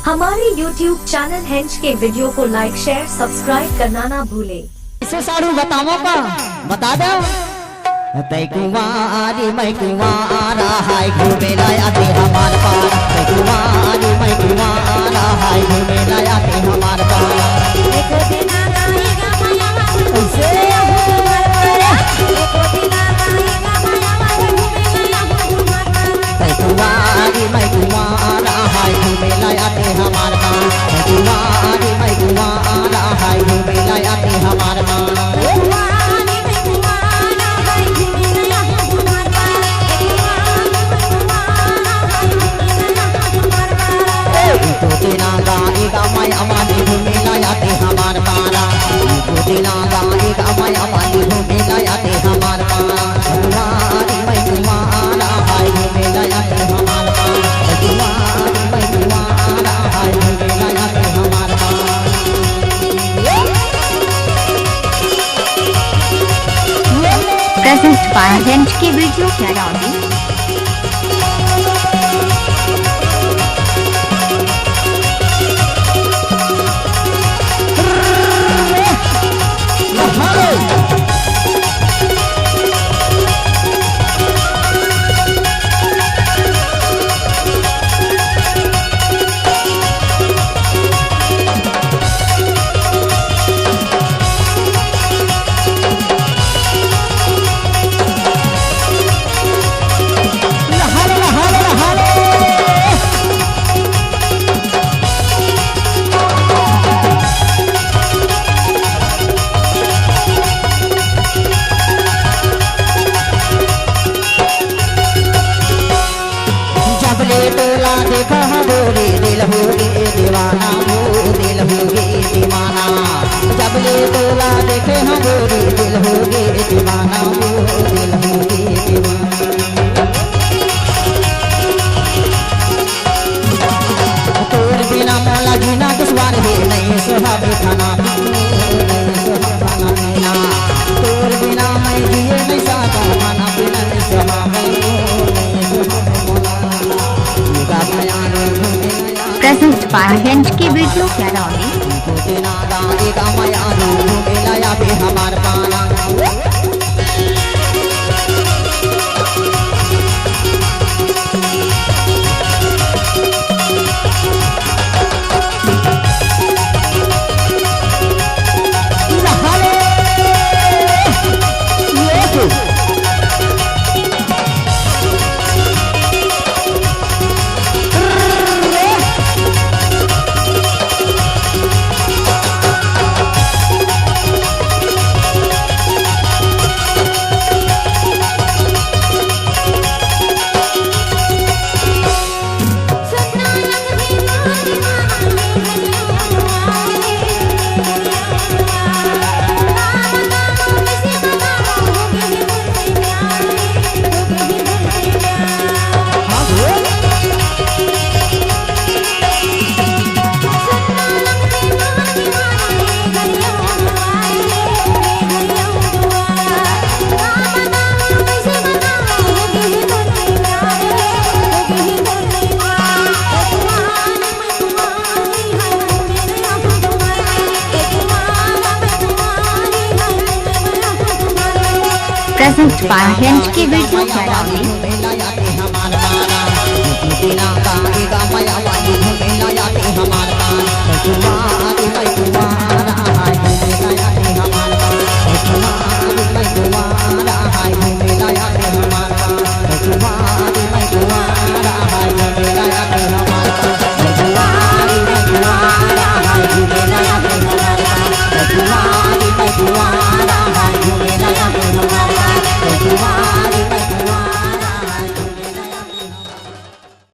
हमारे YouTube channel हेंच के वीडियो को लाइक शेयर सब्सक्राइब करना ना भूले। इसे साड़ू बताओ का बता दो तै कुमारी मैं कुमारा हाय घूमे लाया ते हमार पार तै कुमारी मैं कुमारा हाय घूमे लाया ते हमार पार एक दिन आएगा माया ऐसे तै कुमारी मैं कुमारा हाय घूमे लाया ते हमार पार तै कुमारी मैं कुमारा हाय घूमे लाया ते हमार पार तो तेरा गाएगा मैं अमानी घूमे लाया ते हमार पारा तो तेरा गाएगा मैं अमानी घूमे लाया ते हमार पारा कुमारी मैं कुमारा हाय घूमे लाया ते हमार पारा कुमारी मैं कुमारा हाय घूमे लाया ते हमार पारा प्रेजेंट बाय हेंच की वीडियो क्या डाली टोला देखा बोले दिल हो गए दीवाना वो दिल हो गए दीवाना जब ले टोला देखे हम बोले दिल हो गए दीवाना वो दिल हो गए दीवाना तोर बिना मौला जीना दुश्वार है नहीं स्वभाव खाना नहीं स्वभाव खाना पीना तोर बिना मैं जिए नहीं सकता खाना पीना नहीं स्वभाव प्रेजेंट बाय हेंच की वीडियो क्या डाली हमार पाना प्रेजेंट बाय हेंच की वीडियो क्या डाली